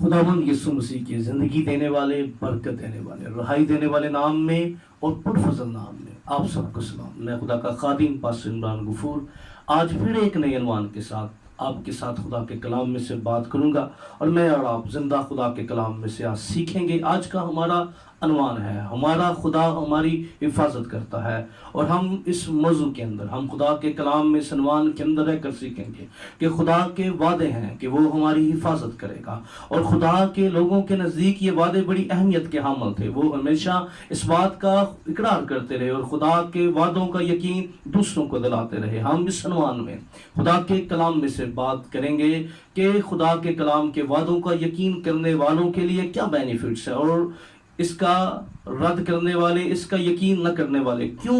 خداوند یسوع مسیح کے زندگی دینے والے، برکت دینے والے، رہائی دینے والے نام میں اور پرفضل نام میں آپ سب کو سلام۔ میں خدا کا خادم پاسٹر عمران غفور آج پھر ایک نئے عنوان کے ساتھ آپ کے ساتھ خدا کے کلام میں سے بات کروں گا، اور میں اور آپ زندہ خدا کے کلام میں سے آج سیکھیں گے۔ آج کا ہمارا عنوان ہے ہمارا خدا ہماری حفاظت کرتا ہے، اور ہم اس موضوع کے اندر ہم خدا کے کلام میں اس عنوان کے اندر رہ کر سیکھیں گے کہ خدا کے وعدے ہیں کہ وہ ہماری حفاظت کرے گا، اور خدا کے لوگوں کے نزدیک یہ وعدے بڑی اہمیت کے حامل تھے۔ وہ ہمیشہ اس بات کا اقرار کرتے رہے اور خدا کے وعدوں کا یقین دوسروں کو دلاتے رہے۔ ہم اس عنوان میں خدا کے کلام میں سے بات کریں گے کہ خدا کے کلام کے وعدوں کا یقین کرنے والوں کے لیے کیا بینیفٹس ہے، اور اس کا رد کرنے والے، اس کا یقین نہ کرنے والے کیوں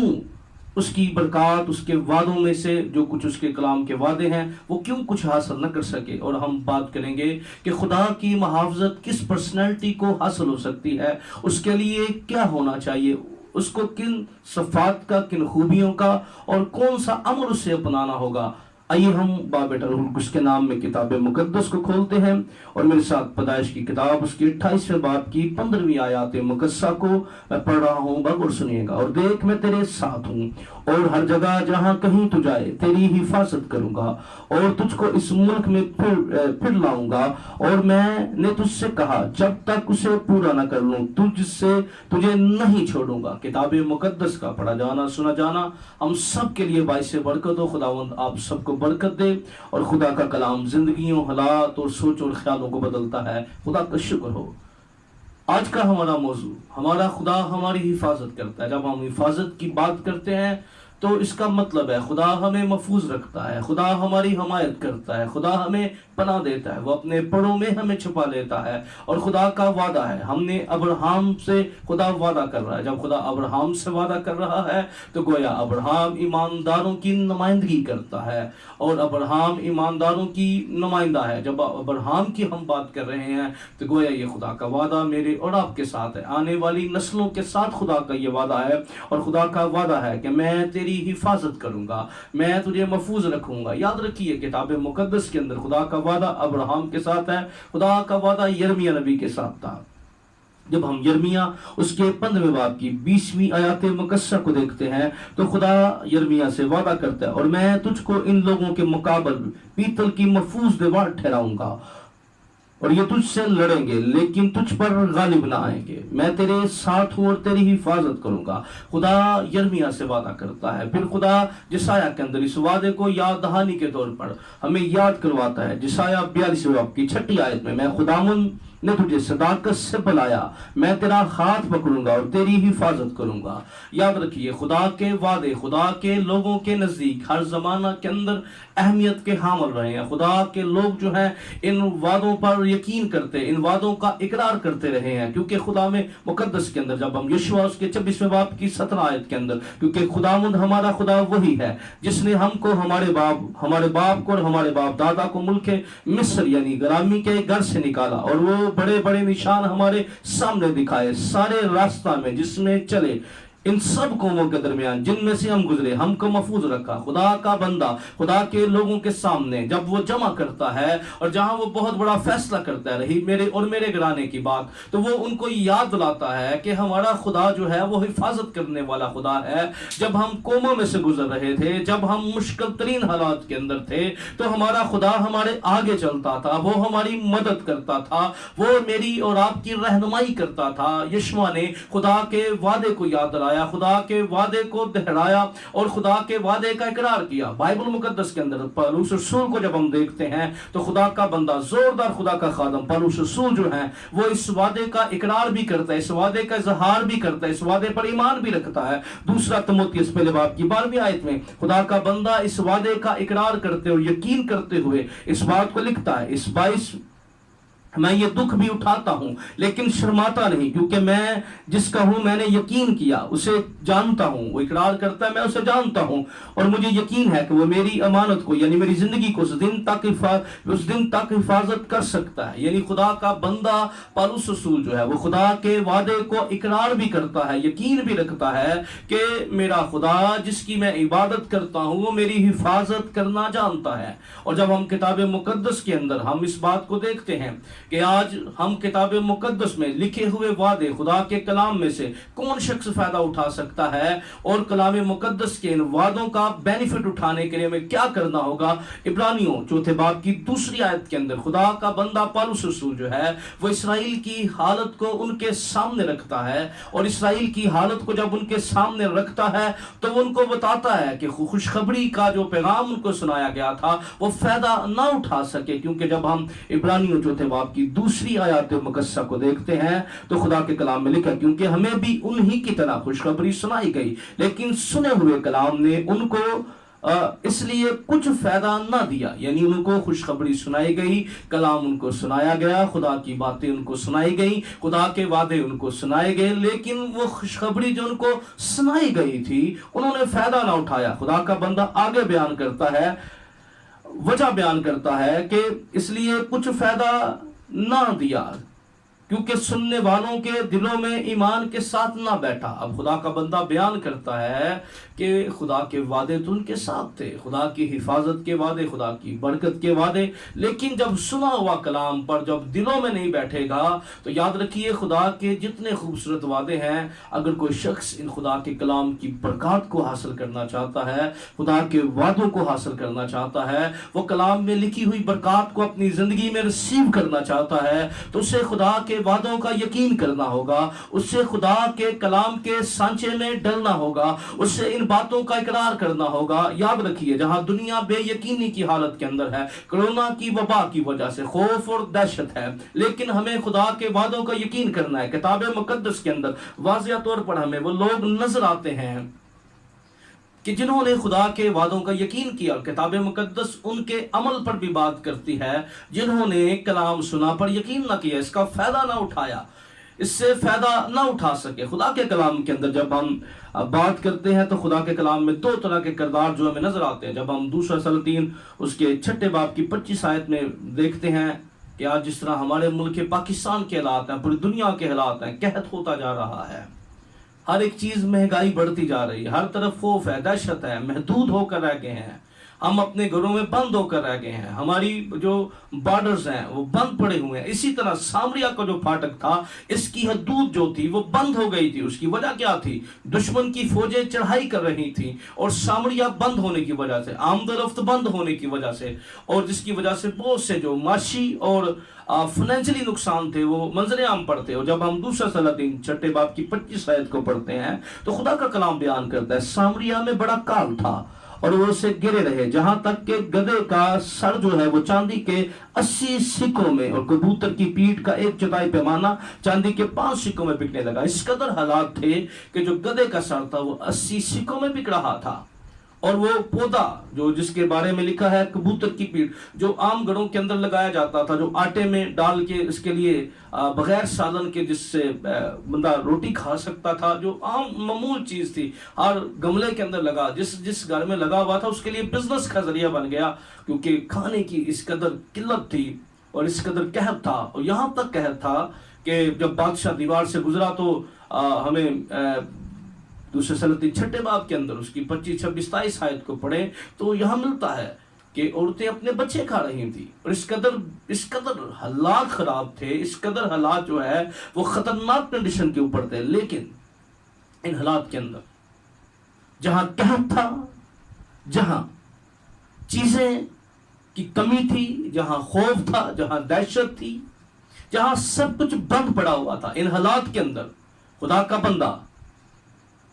اس کی برکات، اس کے وعدوں میں سے جو کچھ اس کے کلام کے وعدے ہیں وہ کیوں کچھ حاصل نہ کر سکے۔ اور ہم بات کریں گے کہ خدا کی محافظت کس پرسنالٹی کو حاصل ہو سکتی ہے، اس کے لیے کیا ہونا چاہیے، اس کو کن صفات کا، کن خوبیوں کا اور کون سا امر اسے اپنانا ہوگا۔ آئیے ہم باپ بیٹا روح القدس کے نام میں کتاب مقدس کو کھولتے ہیں، اور میرے ساتھ پیدائش کی کتاب اس کی 28ویں باب کی 15ویں آیات مقدسہ کو میں پڑھ رہا ہوں، بغور سنیے گا۔ اور دیکھ میں تیرے ساتھ ہوں، اور ہر جگہ جہاں کہیں تو جائے تیری حفاظت کروں گا، اور تجھ کو اس ملک میں پھر لاؤں گا، اور میں نے تجھ سے کہا جب تک اسے پورا نہ کر لوں تجھے نہیں چھوڑوں گا۔ کتاب مقدس کا پڑھا جانا، سنا جانا ہم سب کے لیے باعث برکت ہو۔ خداوند آپ سب کو برکت دے، اور خدا کا کلام زندگیوں، حالات اور سوچ اور خیالوں کو بدلتا ہے۔ خدا کا شکر ہو۔ آج کا ہمارا موضوع ہمارا خدا ہماری حفاظت کرتا ہے۔ جب ہم حفاظت کی بات کرتے ہیں تو اس کا مطلب ہے خدا ہمیں محفوظ رکھتا ہے، خدا ہماری حمایت کرتا ہے، خدا ہمیں پناہ دیتا ہے، وہ اپنے پروں میں ہمیں چھپا لیتا ہے۔ اور خدا کا وعدہ ہے، ہم نے ابراہم سے خدا وعدہ کر رہا ہے۔ جب خدا ابراہم سے وعدہ کر رہا ہے تو گویا ابراہم ایمانداروں کی نمائندگی کرتا ہے، اور ابراہم ایمانداروں کی نمائندہ ہے۔ جب ابراہم کی ہم بات کر رہے ہیں تو گویا یہ خدا کا وعدہ میرے اور آپ کے ساتھ ہے، آنے والی نسلوں کے ساتھ خدا کا یہ وعدہ ہے۔ اور خدا کا وعدہ ہے کہ میں تیری حفاظت کروں گا، میں تجھے محفوظ رکھوں گا۔ یاد رکھیے کتاب مقدس کے اندر خدا کا وعدہ ابراہم کے ساتھ ہے، خدا کا وعدہ یرمیہ نبی کے ساتھ تھا۔ جب ہم یرمیہ اس کے 15ویں باب کی 20ویں آیات مقدسہ کو دیکھتے ہیں تو خدا یرمیہ سے وعدہ کرتا ہے، اور میں تجھ کو ان لوگوں کے مقابل پیتل کی محفوظ دیوار ٹھہراؤں گا، اور یہ تجھ سے لڑیں گے لیکن تجھ پر غالب نہ آئیں گے، میں تیرے ساتھ ہوں اور تیری حفاظت کروں گا۔ خدا یرمیہ سے وعدہ کرتا ہے، پھر خدا جسایہ کے اندر اس وعدے کو یاد دہانی کے طور پر ہمیں یاد کرواتا ہے۔ جسایہ 42 باب کی 6 آیت میں خداوند نے تجھے صداقت سے بلایا، میں تیرا ہاتھ پکڑوں گا اور تیری حفاظت کروں گا۔ یاد رکھیے خدا کے وعدے خدا کے لوگوں کے نزدیک ہر زمانہ کے اندر اہمیت کے حامل رہے ہیں۔ خدا کے لوگ جو ہیں ان وعدوں پر یقین کرتے، ان وعدوں کا اقرار کرتے رہے ہیں، کیونکہ خدا میں مقدس کے اندر جب ہم یشوع اس کے 26ویں باب کی 17 آیت کے اندر، کیونکہ خداوند ہمارا خدا وہی ہے جس نے ہم کو ہمارے باپ کو اور ہمارے باپ دادا کو ملک مصر یعنی غلامی کے گھر سے نکالا، اور وہ بڑے بڑے نشان ہمارے سامنے دکھائے، سارے راستہ میں جس میں چلے، ان سب قوموں کے درمیان جن میں سے ہم گزرے، ہم کو محفوظ رکھا۔ خدا کا بندہ خدا کے لوگوں کے سامنے جب وہ جمع کرتا ہے اور جہاں وہ بہت بڑا فیصلہ کرتا ہے، رہی میرے اور میرے گھرانے کی بات، تو وہ ان کو یاد دلاتا ہے کہ ہمارا خدا جو ہے وہ حفاظت کرنے والا خدا ہے۔ جب ہم قوموں میں سے گزر رہے تھے، جب ہم مشکل ترین حالات کے اندر تھے، تو ہمارا خدا ہمارے آگے چلتا تھا، وہ ہماری مدد کرتا تھا، وہ میری اور آپ کی رہنمائی کرتا تھا۔ یشوع نے خدا کے وعدے کو یاد دلایا، خدا کے وعدے کو دہرایا اور خدا کے وعدے کا اقرار کیا۔ بائبل مقدس کے اندر پولس رسول کو جب ہم دیکھتے ہیں تو خدا کا بندہ، زوردار خدا کا خادم پولس رسول جو ہے وہ اس وعدے کا اقرار بھی کرتا ہے، اس وعدے کا اظہار بھی کرتا ہے، اس وعدے پر ایمان بھی رکھتا ہے۔ دوسرا تیموتھیوس پہلے باب کی 12ویں آیت میں خدا کا بندہ اس وعدے کا اقرار کرتے اور یقین کرتے ہوئے اس بات کو لکھتا ہے، اس 22 میں یہ دکھ بھی اٹھاتا ہوں لیکن شرماتا نہیں، کیونکہ میں جس کا ہوں میں نے یقین کیا، اسے جانتا ہوں۔ وہ اقرار کرتا ہے میں اسے جانتا ہوں، اور مجھے یقین ہے کہ وہ میری امانت کو یعنی میری زندگی کو اس دن تک حفاظت کر سکتا ہے۔ یعنی خدا کا بندہ پولس رسول جو ہے وہ خدا کے وعدے کو اقرار بھی کرتا ہے، یقین بھی رکھتا ہے کہ میرا خدا جس کی میں عبادت کرتا ہوں وہ میری حفاظت کرنا جانتا ہے۔ اور جب ہم کتاب مقدس کے اندر ہم اس بات کو دیکھتے ہیں کہ آج ہم کتاب مقدس میں لکھے ہوئے وعدے خدا کے کلام میں سے کون شخص فائدہ اٹھا سکتا ہے، اور کلام مقدس کے ان وعدوں کا بینیفٹ اٹھانے کے لیے ہمیں کیا کرنا ہوگا۔ عبرانیوں چوتھے باب کی 2 آیت کے اندر خدا کا بندہ پالوس رسول جو ہے وہ اسرائیل کی حالت کو ان کے سامنے رکھتا ہے، اور اسرائیل کی حالت کو جب ان کے سامنے رکھتا ہے تو وہ ان کو بتاتا ہے کہ خوشخبری کا جو پیغام ان کو سنایا گیا تھا وہ فائدہ نہ اٹھا سکے، کیونکہ جب ہم عبرانیوں چوتھے باب کی 2 آیات مقدسہ کو دیکھتے ہیں تو خدا کے کلام میں لکھا کیونکہ ہمیں بھی انہی کی طرح خوشخبری سنائی گئی، لیکن سنے ہوئے کلام نے ان کو اس لیے کچھ فائدہ نہ دیا، یعنی ان کو خوشخبری سنائی گئی، کلام ان کو سنایا گیا، خدا کی باتیں ان کو سنائی گئی، خدا کے وعدے ان کو سنائے گئے، لیکن وہ خوشخبری جو ان کو سنائی گئی تھی انہوں نے فائدہ نہ اٹھایا۔ خدا کا بندہ آگے بیان کرتا ہے، وجہ بیان کرتا ہے کہ اس لیے کچھ فائدہ نہ دیا کیونکہ سننے والوں کے دلوں میں ایمان کے ساتھ نہ بیٹھا۔ اب خدا کا بندہ بیان کرتا ہے کہ خدا کے وعدے تو ان کے ساتھ تھے، خدا کی حفاظت کے وعدے، خدا کی برکت کے وعدے، لیکن جب سنا ہوا کلام پر جب دلوں میں نہیں بیٹھے گا تو یاد رکھیے خدا کے جتنے خوبصورت وعدے ہیں، اگر کوئی شخص ان خدا کے کلام کی برکات کو حاصل کرنا چاہتا ہے، خدا کے وعدوں کو حاصل کرنا چاہتا ہے، وہ کلام میں لکھی ہوئی برکات کو اپنی زندگی میں ریسیو کرنا چاہتا ہے، تو اسے خدا کے وعدوں کا یقین کرنا ہوگا، اس سے خدا کے کلام کے سانچے میں ڈلنا ہوگا، اس سے ان باتوں کا اقرار کرنا ہوگا۔ یاد رکھیے جہاں دنیا بے یقینی کی حالت کے اندر ہے، کرونا کی وبا کی وجہ سے خوف اور دہشت ہے، لیکن ہمیں خدا کے وعدوں کا یقین کرنا ہے۔ کتاب مقدس کے اندر واضح طور پر ہمیں وہ لوگ نظر آتے ہیں کہ جنہوں نے خدا کے وعدوں کا یقین کیا، اور کتاب مقدس ان کے عمل پر بھی بات کرتی ہے، جنہوں نے کلام سنا پر یقین نہ کیا، اس کا فائدہ نہ اٹھایا، اس سے فائدہ نہ اٹھا سکے۔ خدا کے کلام کے اندر جب ہم بات کرتے ہیں تو خدا کے کلام میں 2 طرح کے کردار جو ہمیں نظر آتے ہیں۔ جب ہم دوسرا سلاطین اس کے 6 باب کی 25 آیت میں دیکھتے ہیں کہ آج جس طرح ہمارے ملک پاکستان کے حالات ہیں، پوری دنیا کے حالات ہیں، قحط ہوتا جا رہا ہے، ہر ایک چیز مہنگائی بڑھتی جا رہی ہے، ہر طرف خوف ہے، دہشت ہے، محدود ہو کر رہ گئے ہیں، ہم اپنے گھروں میں بند ہو کر رہ گئے ہیں، ہماری جو بارڈرز ہیں وہ بند پڑے ہوئے ہیں۔ اسی طرح سامریا کا جو پھاٹک تھا، اس کی حدود جو تھی وہ بند ہو گئی تھی۔ اس کی وجہ کیا تھی؟ دشمن کی فوجیں چڑھائی کر رہی تھیں، اور سامریا بند ہونے کی وجہ سے، آمد و رفت بند ہونے کی وجہ سے، اور جس کی وجہ سے بہت سے جو معاشی اور فائنینشلی نقصان تھے وہ منظر عام پر تھے۔ اور جب ہم دوسرا سلاطین 6 باب کی 25 آیت کو پڑھتے ہیں تو خدا کا کلام بیان کرتا ہے سامریا میں بڑا کال تھا اور وہ اسے گرے رہے، جہاں تک کہ گدھے کا سر جو ہے وہ چاندی کے 80 سکوں میں، اور کبوتر کی پیٹھ کا 1 چوتھائی پیمانہ چاندی کے 5 سکوں میں بکنے لگا۔ اس قدر حالات تھے کہ جو گدھے کا سر تھا وہ 80 سکوں میں بک رہا تھا، اور وہ پودا جو جس کے بارے میں لکھا ہے کبوتر کی پیٹھ، جو عام گھروں کے اندر لگایا جاتا تھا، جو آٹے میں ڈال کے اس کے لیے بغیر سالن کے جس سے بندہ روٹی کھا سکتا تھا، جو عام معمول چیز تھی، ہر گملے کے اندر لگا، جس گھر میں لگا ہوا تھا اس کے لیے بزنس کا ذریعہ بن گیا، کیونکہ کھانے کی اس قدر قلت تھی اور اس قدر قحط تھا۔ اور یہاں تک قحط تھا کہ جب بادشاہ دیوار سے گزرا تو ہمیں دوسرے سلاطین 6 باب کے اندر اس کی 25، 26، 27 آیت کو پڑھیں تو یہاں ملتا ہے کہ عورتیں اپنے بچے کھا رہی تھیں، اور اس قدر حالات خراب تھے، اس قدر حالات جو ہے وہ خطرناک کنڈیشن کے اوپر تھے۔ لیکن ان حالات کے اندر جہاں قحط تھا، جہاں چیزیں کی کمی تھی، جہاں خوف تھا، جہاں دہشت تھی، جہاں سب کچھ بند پڑا ہوا تھا، ان حالات کے اندر خدا کا بندہ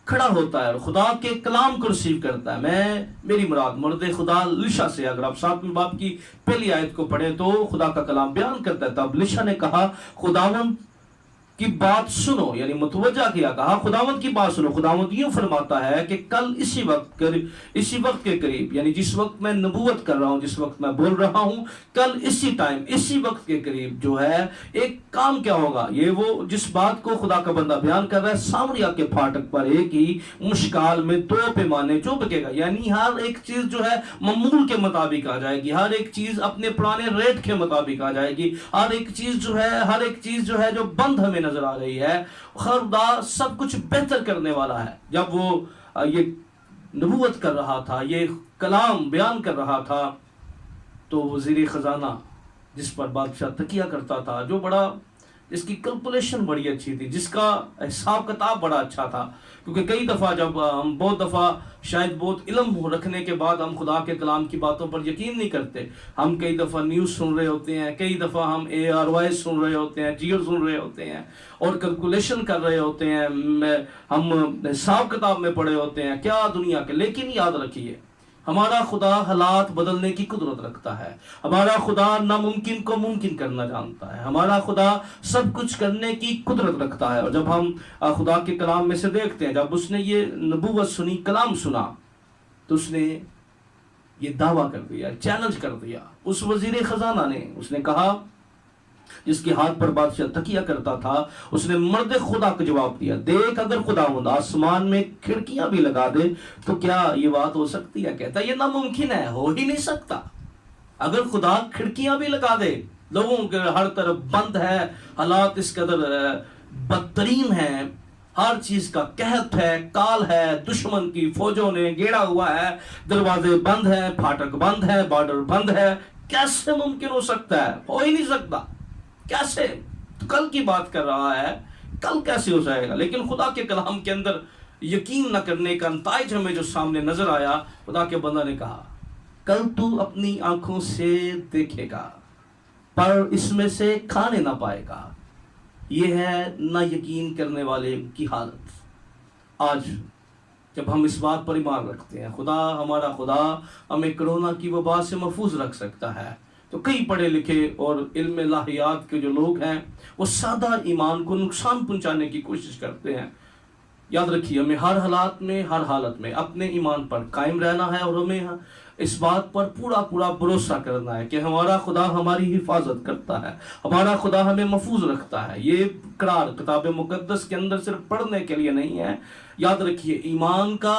کھڑا ہوتا ہے اور خدا کے کلام کو ریسیو کرتا ہے۔ میری مراد مرد خدا لشا سے، اگر آپ 7 باب کی پہلی آیت کو پڑھیں تو خدا کا کلام بیان کرتا ہے، تب لشا نے کہا خداوند کی بات سنو، یعنی متوجہ کیا، کہا خداوند کی بات سنو۔ خداوند یوں فرماتا ہے کہ کل اسی وقت کے قریب، یعنی جس وقت میں نبوت کر رہا ہوں، جس وقت میں بول رہا ہوں، کل اسی ٹائم، اسی وقت کے قریب جو ہے ایک کام کیا ہوگا۔ یہ وہ جس بات کو خدا کا بندہ بیان کر رہا ہے، سامریا کے پھاٹک پر ایک ہی مشکال میں 2 پیمانے جو بکے گا، یعنی ہر ایک چیز جو ہے معمول کے مطابق آ جائے گی، ہر ایک چیز اپنے پرانے ریٹ کے مطابق آ جائے گی، ہر ایک چیز جو ہے جو بند ہمیں نظر آ رہی ہے، خدا سب کچھ بہتر کرنے والا ہے۔ جب وہ یہ نبوت کر رہا تھا، یہ کلام بیان کر رہا تھا، تو وزیر خزانہ جس پر بادشاہ تکیہ کرتا تھا، جو بڑا، جس کی کیلکولیشن بڑی اچھی تھی، جس کا حساب کتاب بڑا اچھا تھا. کیونکہ کئی دفعہ جب ہم بہت دفعہ شاید بہت علم رکھنے کے بعد ہم خدا کے کلام کی باتوں پر یقین نہیں کرتے. ہم کئی دفعہ نیوز سن رہے ہوتے ہیں، کئی دفعہ ہم ARY سن رہے ہوتے ہیں، جیو سن رہے ہوتے ہیں اور کیلکولیشن کر رہے ہوتے ہیں، ہم حساب کتاب میں پڑے ہوتے ہیں کیا دنیا کے. لیکن یاد رکھیے ہمارا خدا حالات بدلنے کی قدرت رکھتا ہے. ہمارا خدا ناممکن کو ممکن کرنا جانتا ہے. ہمارا خدا سب کچھ کرنے کی قدرت رکھتا ہے. اور جب ہم خدا کے کلام میں سے دیکھتے ہیں، جب اس نے یہ نبوت سنی، کلام سنا، تو اس نے یہ دعویٰ کر دیا، چیلنج کر دیا. اس وزیر خزانہ نے، اس نے کہا، جس کے ہاتھ پر بادشاہ تکیہ کرتا تھا، اس نے مرد خدا کو جواب دیا، دیکھ اگر خداوند آسمان میں کھڑکیاں بھی لگا دے تو کیا یہ بات ہو سکتی ہے؟ کہتا یہ ناممکن ہے، ہو ہی نہیں سکتا. اگر خدا کھڑکیاں بھی لگا دے، لوگوں کے ہر طرف بند ہے، حالات اس قدر بدترین ہیں، ہر چیز کا قحط ہے، کال ہے، دشمن کی فوجوں نے گھیرا ہوا ہے، دروازے بند ہیں، پھاٹک بند ہے، بارڈر بند ہے، کیسے ممکن ہو سکتا ہے؟ ہو ہی نہیں سکتا. کیسے؟ کل کی بات کر رہا ہے، کل کیسے ہو جائے گا؟ لیکن خدا کے کلام کے اندر یقین نہ کرنے کا نتائج ہمیں جو سامنے نظر آیا، خدا کے بندہ نے کہا کل تو اپنی آنکھوں سے دیکھے گا پر اس میں سے کھانے نہ پائے گا. یہ ہے نہ یقین کرنے والے کی حالت. آج جب ہم اس بات پر ایمان رکھتے ہیں ہمارا خدا ہمیں کرونا کی وبا سے محفوظ رکھ سکتا ہے، تو کئی پڑھے لکھے اور علم الہیات کے جو لوگ ہیں وہ سادہ ایمان کو نقصان پہنچانے کی کوشش کرتے ہیں. یاد رکھیے ہمیں ہر حالات میں، ہر حالت میں اپنے ایمان پر قائم رہنا ہے اور ہمیں اس بات پر پورا بھروسہ کرنا ہے کہ ہمارا خدا ہماری حفاظت کرتا ہے، ہمارا خدا ہمیں محفوظ رکھتا ہے. یہ قرار کتاب مقدس کے اندر صرف پڑھنے کے لیے نہیں ہے. یاد رکھیے ایمان کا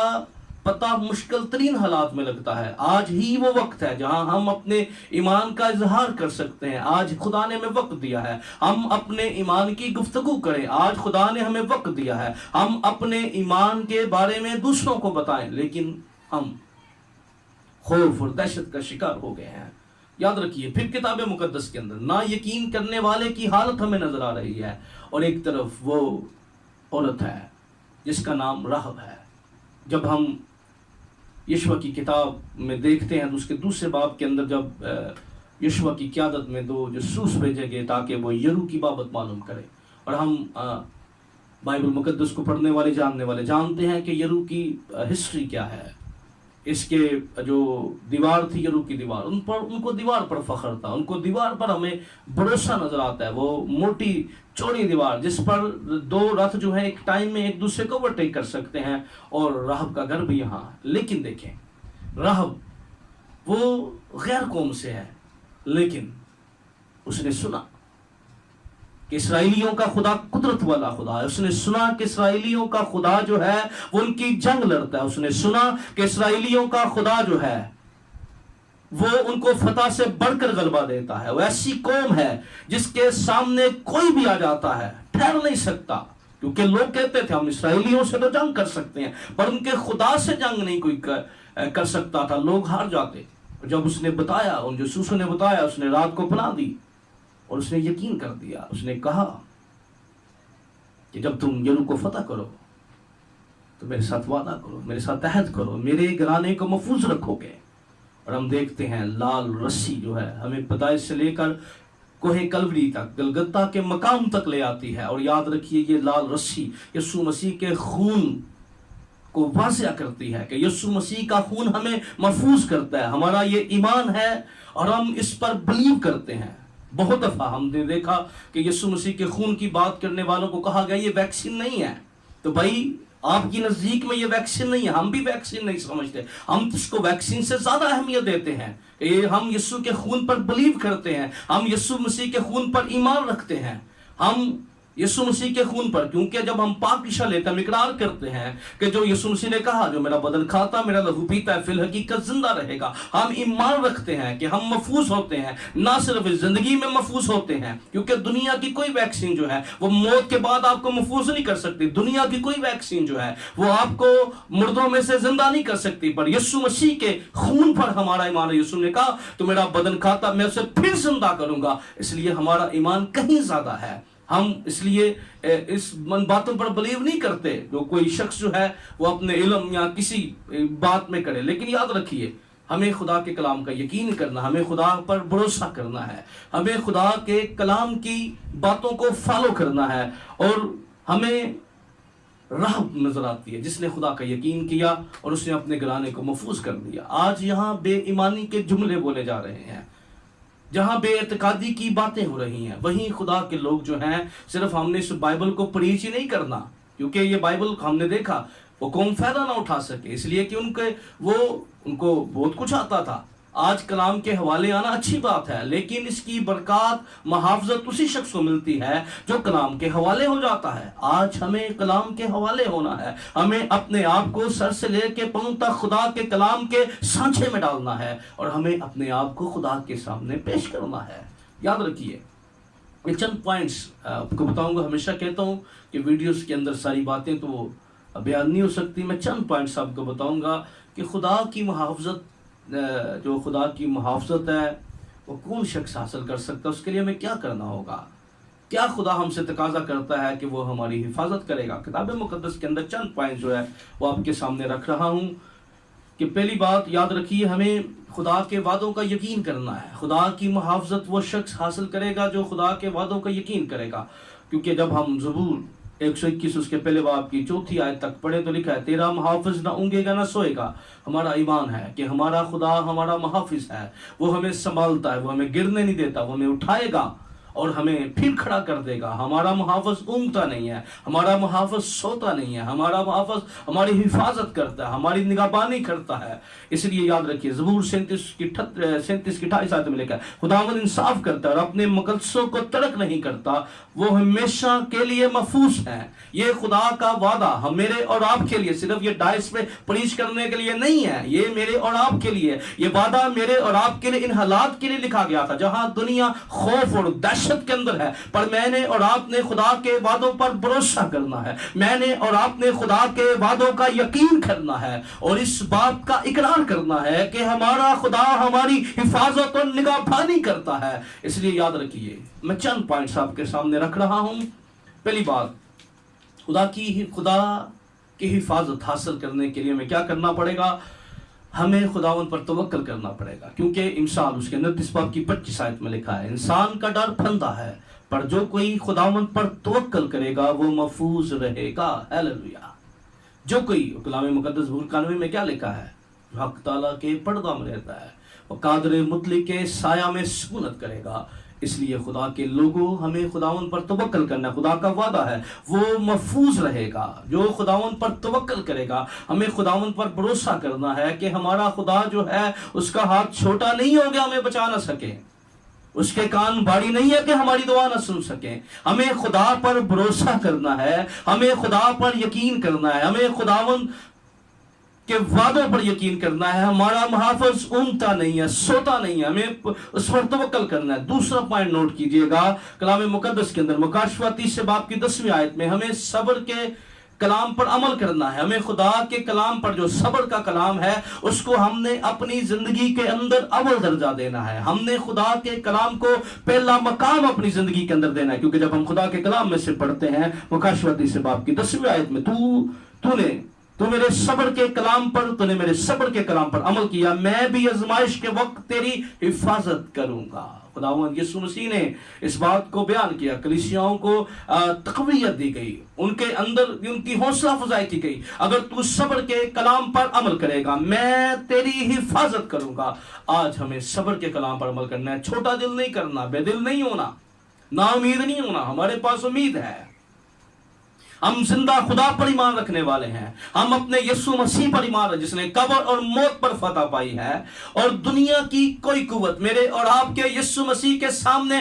پتہ مشکل ترین حالات میں لگتا ہے. آج ہی وہ وقت ہے جہاں ہم اپنے ایمان کا اظہار کر سکتے ہیں. آج خدا نے ہمیں وقت دیا ہے ہم اپنے ایمان کی گفتگو کریں. آج خدا نے ہمیں وقت دیا ہے ہم اپنے ایمان کے بارے میں دوسروں کو بتائیں. لیکن ہم خوف اور دہشت کا شکار ہو گئے ہیں. یاد رکھیے پھر کتاب مقدس کے اندر نا یقین کرنے والے کی حالت ہمیں نظر آ رہی ہے، اور ایک طرف وہ عورت ہے جس کا نام راہب ہے. جب ہم یشوع کی کتاب میں دیکھتے ہیں تو اس کے دوسرے باب کے اندر جب یشوع کی قیادت میں 2 جاسوس بھیجے گئے تاکہ وہ یرو کی بابت معلوم کرے. اور ہم بائبل مقدس کو پڑھنے والے جاننے والے جانتے ہیں کہ یرو کی ہسٹری کیا ہے. اس کے جو دیوار تھی، یرو کی دیوار، ان کو دیوار پر فخر تھا، ان کو دیوار پر ہمیں بھروسہ نظر آتا ہے. وہ موٹی چوڑی دیوار جس پر 2 رتھ جو ہیں ایک ٹائم میں ایک دوسرے کو اوورٹیک کر سکتے ہیں، اور راہب کا گھر بھی یہاں. لیکن دیکھیں راہب وہ غیر قوم سے ہے، لیکن اس نے سنا کہ اسرائیلیوں کا خدا قدرت والا خدا ہے. اس نے سنا کہ اسرائیلیوں کا خدا جو ہے وہ ان کی جنگ لڑتا ہے. اس نے سنا کہ اسرائیلیوں کا خدا جو ہے وہ ان کو فتح سے بڑھ کر غلبہ دیتا ہے. وہ ایسی قوم ہے جس کے سامنے کوئی بھی آ جاتا ہے ٹھہر نہیں سکتا. کیونکہ لوگ کہتے تھے ہم اسرائیلیوں سے تو جنگ کر سکتے ہیں پر ان کے خدا سے جنگ نہیں کوئی کر سکتا تھا، لوگ ہار جاتے. جب اس نے بتایا، ان جاسوسوں نے بتایا، اس نے رات کو پناہ دی اور اس نے یقین کر دیا. اس نے کہا کہ جب تم یرو کو فتح کرو تو میرے ساتھ وعدہ کرو، میرے ساتھ عہد کرو، میرے گھرانے کو محفوظ رکھو گے. اور ہم دیکھتے ہیں لال رسی جو ہے ہمیں پیدائش سے لے کر کوہ کلوری تک، گلگتہ کے مقام تک لے آتی ہے. اور یاد رکھیے یہ لال رسی یسوع مسیح کے خون کو واضح کرتی ہے کہ یسوع مسیح کا خون ہمیں محفوظ کرتا ہے. ہمارا یہ ایمان ہے اور ہم اس پر بلیو کرتے ہیں. بہت دفعہ ہم نے دیکھا کہ یسوع مسیح کے خون کی بات کرنے والوں کو کہا گیا یہ ویکسین نہیں ہے. تو بھائی آپ کی نزدیک میں یہ ویکسین نہیں ہے، ہم بھی ویکسین نہیں سمجھتے، ہم اس کو ویکسین سے زیادہ اہمیت دیتے ہیں. ہم یسوع کے خون پر بلیو کرتے ہیں، ہم یسوع مسیح کے خون پر ایمان رکھتے ہیں. ہم یسوع مسیح کے خون پر، کیونکہ جب ہم پاکیزہ لیتے ہیں، ہم اقرار کرتے ہیں کہ جو یسوع مسیح نے کہا جو میرا بدن کھاتا میرا لہو پیتا ہے فی الحقیقت زندہ رہے گا، ہم ایمان رکھتے ہیں کہ ہم محفوظ ہوتے ہیں، نہ صرف اس زندگی میں محفوظ ہوتے ہیں، کیونکہ دنیا کی کوئی ویکسین جو ہے وہ موت کے بعد آپ کو محفوظ نہیں کر سکتی، دنیا کی کوئی ویکسین جو ہے وہ آپ کو مردوں میں سے زندہ نہیں کر سکتی، پر یسوع مسیح کے خون پر ہمارا ایمان ہے۔ یسوع نے کہا تو میرا بدن کھاتا میں اسے پھر زندہ کروں گا، اس لیے ہمارا ایمان کہیں زیادہ ہے۔ ہم اس لیے اس باتوں پر بلیو نہیں کرتے جو کوئی شخص جو ہے وہ اپنے علم یا کسی بات میں کرے، لیکن یاد رکھیے ہمیں خدا کے کلام کا یقین کرنا، ہمیں خدا پر بھروسہ کرنا ہے، ہمیں خدا کے کلام کی باتوں کو فالو کرنا ہے، اور ہمیں راہ نظر آتی ہے جس نے خدا کا یقین کیا اور اس نے اپنے گھرانے کو محفوظ کر دیا۔ آج یہاں بے ایمانی کے جملے بولے جا رہے ہیں، جہاں بے اعتقادی کی باتیں ہو رہی ہیں، وہیں خدا کے لوگ جو ہیں صرف ہم نے اس بائبل کو پریچ ہی نہیں کرنا، کیونکہ یہ بائبل ہم نے دیکھا وہ قوم فائدہ نہ اٹھا سکے، اس لیے کہ ان کو بہت کچھ آتا تھا۔ آج کلام کے حوالے آنا اچھی بات ہے، لیکن اس کی برکات محافظت اسی شخص کو ملتی ہے جو کلام کے حوالے ہو جاتا ہے۔ آج ہمیں کلام کے حوالے ہونا ہے، ہمیں اپنے آپ کو سر سے لے کے پاؤں تک خدا کے کلام کے سانچے میں ڈالنا ہے، اور ہمیں اپنے آپ کو خدا کے سامنے پیش کرنا ہے۔ یاد رکھیے یہ چند پوائنٹس آپ کو بتاؤں گا، ہمیشہ کہتا ہوں کہ ویڈیوز کے اندر ساری باتیں تو بیان نہیں ہو سکتی، میں چند پوائنٹس آپ کو بتاؤں گا کہ خدا کی محافظت، جو خدا کی محافظت ہے وہ کون شخص حاصل کر سکتا ہے، اس کے لیے ہمیں کیا کرنا ہوگا، کیا خدا ہم سے تقاضا کرتا ہے کہ وہ ہماری حفاظت کرے گا۔ کتاب مقدس کے اندر چند پوائنٹ جو ہے وہ آپ کے سامنے رکھ رہا ہوں کہ پہلی بات یاد رکھیے ہمیں خدا کے وعدوں کا یقین کرنا ہے۔ خدا کی محافظت وہ شخص حاصل کرے گا جو خدا کے وعدوں کا یقین کرے گا، کیونکہ جب ہم زبور 121 اس کے پہلے باب کی 4 آیت تک پڑھے تو لکھا ہے تیرا محافظ نہ اونگے گا نہ سوئے گا۔ ہمارا ایمان ہے کہ ہمارا خدا ہمارا محافظ ہے، وہ ہمیں سنبھالتا ہے، وہ ہمیں گرنے نہیں دیتا، وہ ہمیں اٹھائے گا اور ہمیں پھر کھڑا کر دے گا۔ ہمارا محافظ اونگتا نہیں ہے، ہمارا محافظ سوتا نہیں ہے، ہمارا محافظ ہماری حفاظت کرتا ہے، ہماری نگہبانی کرتا ہے۔ اس لیے یاد رکھیے زبور 37 کی 28 آیت میں لکھا ہے خداوند انصاف کرتا ہے اور اپنے مقدسوں کو ترک نہیں کرتا، وہ ہمیشہ کے لیے محفوظ ہے۔ یہ خدا کا وعدہ ہم میرے اور آپ کے لیے، صرف یہ ڈائس پہ پریچ کرنے کے لیے نہیں ہے، یہ میرے اور آپ کے لیے، یہ وعدہ میرے اور آپ کے لیے ان حالات کے لیے لکھا گیا تھا جہاں دنیا خوف اور دہشت کے اندر ہے، پر میں نے اور آپ نے خدا کے وعدوں پر بھروسہ کرنا ہے، میں نے اور آپ نے خدا کے وعدوں کا یقین کرنا ہے اور اس بات کا اقرار کرنا ہے کہ ہمارا خدا ہماری حفاظت اور نگہبانی کرتا ہے۔ اس لیے یاد رکھیے میں چند پوائنٹس آپ کے سامنے رکھ رہا ہوں۔ پہلی بات، خدا کی حفاظت حاصل کرنے کے لیے ہمیں کیا کرنا پڑے گا؟ ہمیں خداوند پر توکل کرنا پڑے گا، کیونکہ امثال اس کے 29 باب کی 25 آیت میں لکھا ہے انسان کا ڈر پھندا ہے پر جو کوئی خداوند پر توکل کرے گا وہ محفوظ رہے گا۔ ہیلیلویا۔ جو کوئی، کلام مقدس زبور 91 میں کیا لکھا ہے؟ جو حق تعالیٰ کے پردہ میں رہتا ہے وہ قادر مطلق کے سایہ میں سکونت کرے گا۔ اس لیے خدا کے لوگوں ہمیں خداوند پر توکل کرنا ہے، خدا کا وعدہ ہے وہ محفوظ رہے گا۔ جو خداوند پر توکل کرے گا، ہمیں خداوند پر بھروسہ کرنا ہے کہ ہمارا خدا جو ہے اس کا ہاتھ چھوٹا نہیں ہو گیا ہمیں بچا نہ سکے، اس کے کان بھاری نہیں ہے کہ ہماری دعا نہ سن سکیں۔ ہمیں خدا پر بھروسہ کرنا ہے، ہمیں خدا پر یقین کرنا ہے، ہمیں خداوند کے وعدوں پر یقین کرنا ہے۔ ہمارا محافظ اونگتا نہیں ہے، سوتا نہیں ہے، ہمیں اس پر توکل کرنا ہے۔ دوسرا پوائنٹ نوٹ کیجئے گا کلام مقدس کے اندر مکاشفہ 30 باب کی 10ویں آیت میں ہمیں صبر کے کلام پر عمل کرنا ہے۔ ہمیں خدا کے کلام پر جو صبر کا کلام ہے اس کو ہم نے اپنی زندگی کے اندر اول درجہ دینا ہے۔ ہم نے خدا کے کلام کو پہلا مقام اپنی زندگی کے اندر دینا ہے، کیونکہ جب ہم خدا کے کلام میں سے پڑھتے ہیں مکاشفہ 30 باب کی 10ویں آیت میں تو میرے صبر کے کلام پر، تو نے میرے صبر کے کلام پر عمل کیا، میں بھی آزمائش کے وقت تیری حفاظت کروں گا۔ خداوند یسوع مسیح نے اس بات کو بیان کیا، کلیسیاؤں کو تقویت دی گئی، ان کے اندر ان کی حوصلہ افزائی کی گئی، اگر تو صبر کے کلام پر عمل کرے گا میں تیری حفاظت کروں گا۔ آج ہمیں صبر کے کلام پر عمل کرنا ہے، چھوٹا دل نہیں کرنا، بے دل نہیں ہونا، نا امید نہیں ہونا۔ ہمارے پاس امید ہے، ہم زندہ خدا پر ایمان رکھنے والے ہیں، ہم اپنے یسوع مسیح پر ایمان رکھتے جس نے قبر اور موت پر فتح پائی ہے، اور دنیا کی کوئی قوت میرے اور آپ کے یسوع مسیح کے سامنے